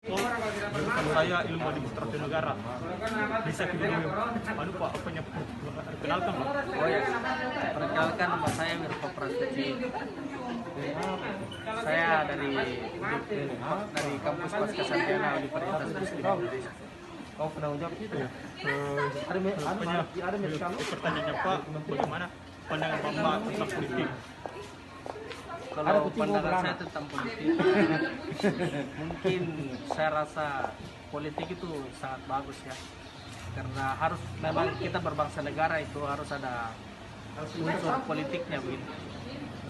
Jurusan saya ilmu administrasi negara. Bisa kita Pak, apanya perkenalkan Pak? Oh ya, perkenalkan nama saya Mirko Prasetyo. Saya dari kampus Pasca Sarjana Universitas Muslim Indonesia. Oh, penanggung jawab itu ya? Pertanyaannya Pak, bagaimana pandangan Bapak tentang politik? Kalau pandangan saya tentang politik, mungkin saya rasa politik itu sangat bagus ya. Karena harus memang kita berbangsa negara itu harus ada unsur politiknya begitu.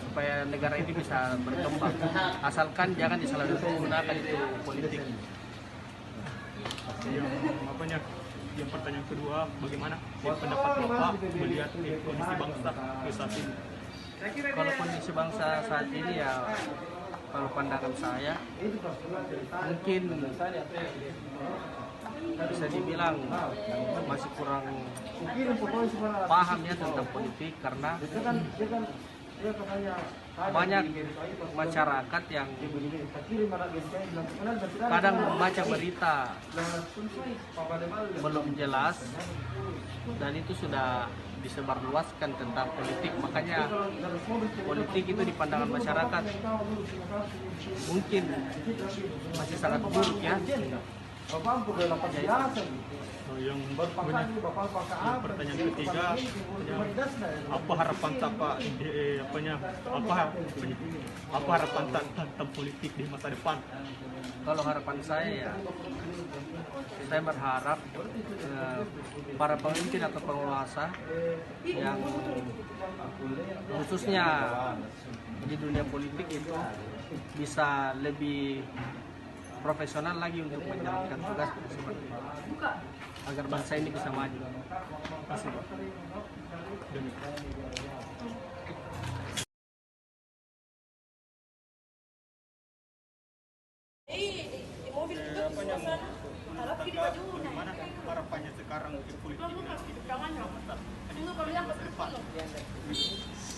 Supaya negara ini bisa berkembang. Asalkan jangan disalahgunakan itu politik. Yang pertanyaan kedua, bagaimana pendapat Bapak melihat kondisi bangsa saat ini? Kalau kondisi bangsa saat ini ya, kalau pandangan saya mungkin bisa dibilang masih kurang paham ya tentang politik, karena banyak masyarakat yang kadang membaca berita belum jelas dan itu sudah disebarluaskan tentang politik. Makanya politik itu di pandangan masyarakat mungkin masih sangat buruk ya. Yang pertanyaan ketiga, apa harapan Bapak apa harapan tentang politik di masa depan? Kalau harapan saya berharap para pemimpin atau penguasa yang khususnya di dunia politik itu bisa lebih profesional lagi untuk menjalankan tugas seperti itu, agar bangsa ini bisa maju. Terima kasih Pak. Bagaimana harapannya sekarang di politik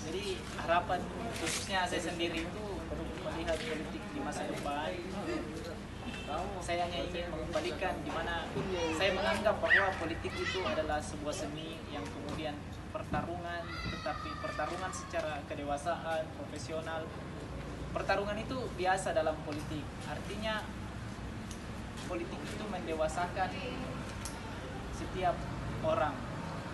Jadi harapan khususnya saya sendiri itu melihat politik di masa depan, saya hanya ingin mengembalikan di mana saya menganggap bahwa politik itu adalah sebuah seni yang kemudian pertarungan, tetapi pertarungan secara kedewasaan, profesional. Pertarungan itu biasa dalam politik, artinya politik itu mendewasakan setiap orang,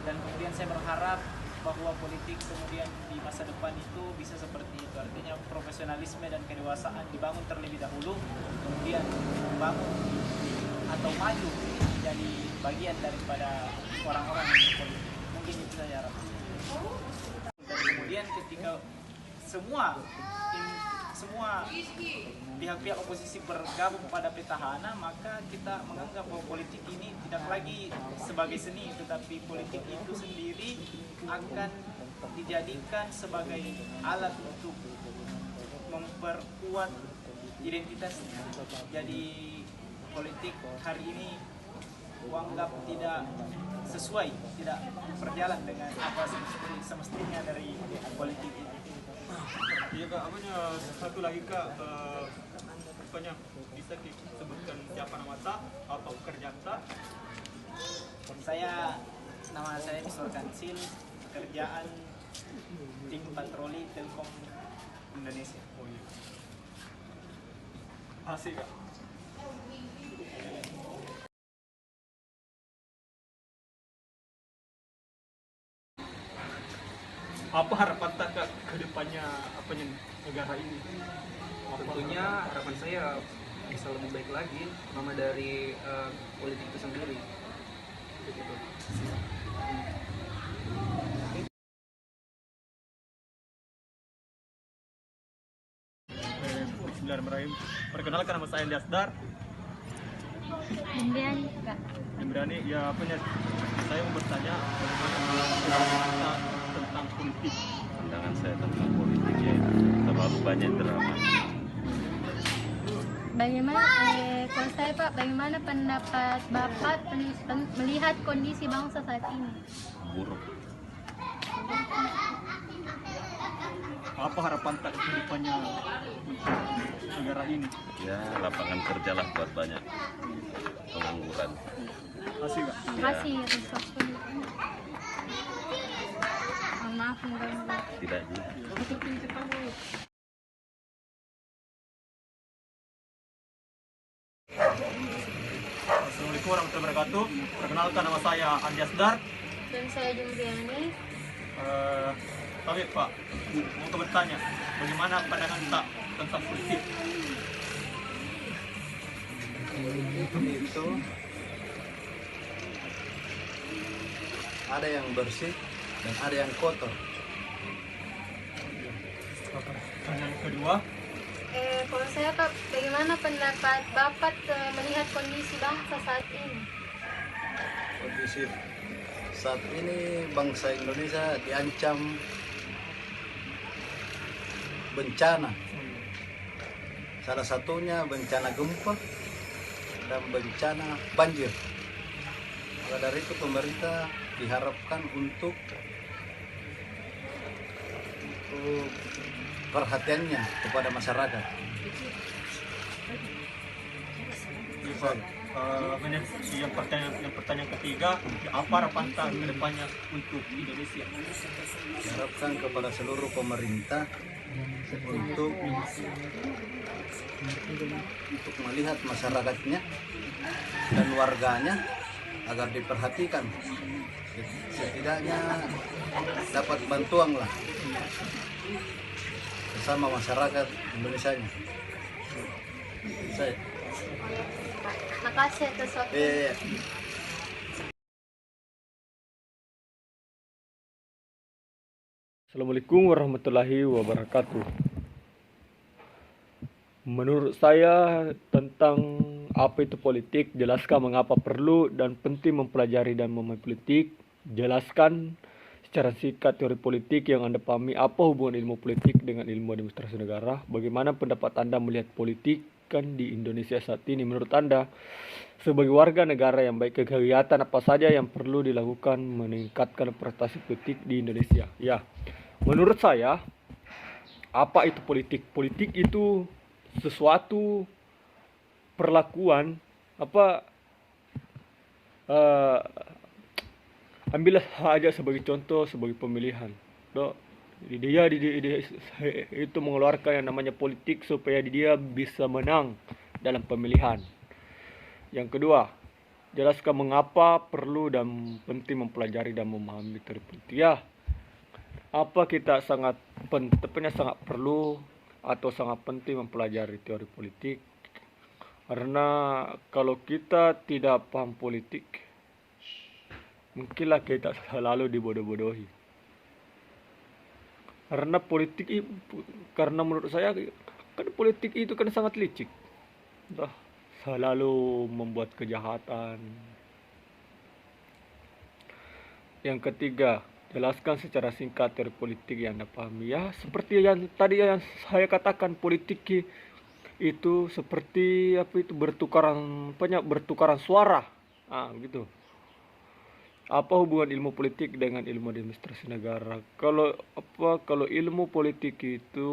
dan kemudian saya berharap bahwa politik kemudian di masa depan itu bisa seperti itu, artinya profesionalisme dan kedewasaan dibangun terlebih dahulu, kemudian membangun atau maju menjadi bagian daripada orang-orang yang berpolitik. Mungkin itu saja harapan. Dan kemudian ketika semua pihak-pihak oposisi bergabung pada petahana, maka kita menganggap bahwa politik ini tidak lagi sebagai seni, tetapi politik itu sendiri akan dijadikan sebagai alat untuk memperkuat identitas. Jadi politik hari ini kuanggap tidak sesuai, tidak berjalan dengan apa semestinya dari politik ini. Iya Kak, satu lagi Kak, bisa disebutkan siapa nama Tak atau pekerjaan Tak? Nama saya Misal Kansil, pekerjaan tim patroli Telkom Indonesia. Oh iya. Asik Kak. Apa harapan Tak Kak ke depannya negara ini? Tentunya harapan saya bisa lebih baik lagi, terutama dari politik itu sendiri. Begitu. Bismillahirrahmanirrahim. Perkenalkan, nama saya Elias Dar. Indriani Kak. Indriani, saya mau bertanya bagaimana tentang politik. Pandangan saya tentang politik ya terlalu banyak drama. Bagaimana kalau saya Pak, bagaimana pendapat Bapak melihat kondisi bangsa saat ini? Buruk. apa harapan tak kehidupannya untuk negara ini? Ya, lapangan kerja lah buat banyak pengangguran. Masih nggak? Terima kasih atas waktunya. Mohon maaf mengganggu. Tidak juga. Assalamualaikum warahmatullahi wabarakatuh. Perkenalkan, nama saya Andi Asdar. Dan saya Jumriani. Tapi Pak, mau bertanya, bagaimana pandangan tak tentang politik? Itu ada yang bersih dan ada yang kotor. Pertanyaan yang kedua, Kalau saya Pak, bagaimana pendapat Bapak melihat kondisi bangsa saat ini? Kondisi saat ini bangsa Indonesia diancam bencana. Salah satunya bencana gempa dan bencana banjir. Maka dari itu pemerintah diharapkan untuk perhatiannya kepada masyarakat. iya, Pak. Yang pertanyaan ketiga, apa harapan tak ke depannya untuk Indonesia? Diharapkan kepada seluruh pemerintah untuk melihat masyarakatnya dan warganya agar diperhatikan, setidaknya dapat bantuan lah bersama masyarakat Indonesianya. Saya Makasih atas waktunya. Assalamualaikum warahmatullahi wabarakatuh. Menurut saya tentang apa itu politik, jelaskan mengapa perlu dan penting mempelajari dan memahami politik. Jelaskan secara singkat teori politik yang Anda pahami, apa hubungan ilmu politik dengan ilmu administrasi negara, bagaimana pendapat Anda melihat politik kan di Indonesia saat ini. Menurut Anda, sebagai warga negara yang baik, kegiatan apa saja yang perlu dilakukan meningkatkan prestasi politik di Indonesia? Ya, menurut saya, apa itu politik? Politik itu sesuatu perlakuan ambillah saja sebagai contoh, sebagai pemilihan. Dia itu mengeluarkan yang namanya politik supaya dia bisa menang dalam pemilihan. Yang kedua, jelaskan mengapa perlu dan penting mempelajari dan memahami teori politik. Ya, apa kita sangat perlu atau sangat penting mempelajari teori politik, karena kalau kita tidak paham politik, mungkinlah kita selalu dibodoh-bodohi. Karena menurut saya kan politik itu kan sangat licik, selalu membuat kejahatan. Yang ketiga, jelaskan secara singkat teori politik yang Anda pahami. Ya, seperti yang tadi yang saya katakan, politik itu seperti bertukaran suara. Gitu. Apa hubungan ilmu politik dengan ilmu administrasi negara? Kalau ilmu politik itu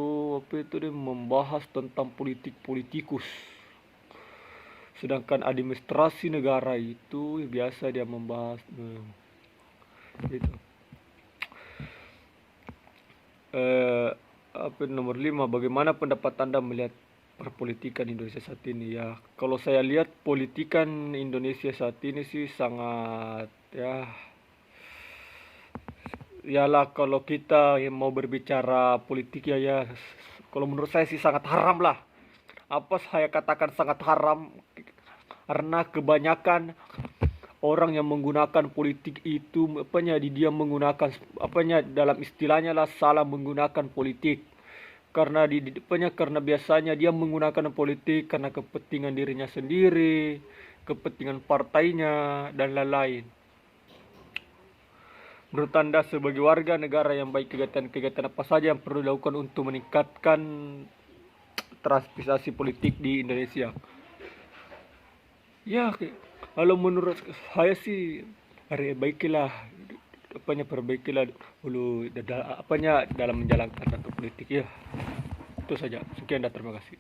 dia membahas tentang politikus. Sedangkan administrasi negara itu biasa dia membahas gitu. Nomor 5, bagaimana pendapat Anda melihat perpolitikan Indonesia saat ini? Ya, kalau saya lihat politikan Indonesia saat ini sih sangat yalah, kalau kita yang mau berbicara politik ya kalau menurut saya sih sangat haram lah. Apa saya katakan sangat haram? Karena kebanyakan orang yang menggunakan politik itu dia menggunakan dalam istilahnya lah salah menggunakan politik. Karena karena biasanya dia menggunakan politik karena kepentingan dirinya sendiri, kepentingan partainya dan lain-lain. Menurut Anda sebagai warga negara yang baik, kegiatan-kegiatan apa saja yang perlu dilakukan untuk meningkatkan transparansi politik di Indonesia? Ya, kalau menurut saya sih baiklah apanya perbaikilah dulu apanya dalam menjalankan ratu politik ya. Itu saja. Sekian dan terima kasih.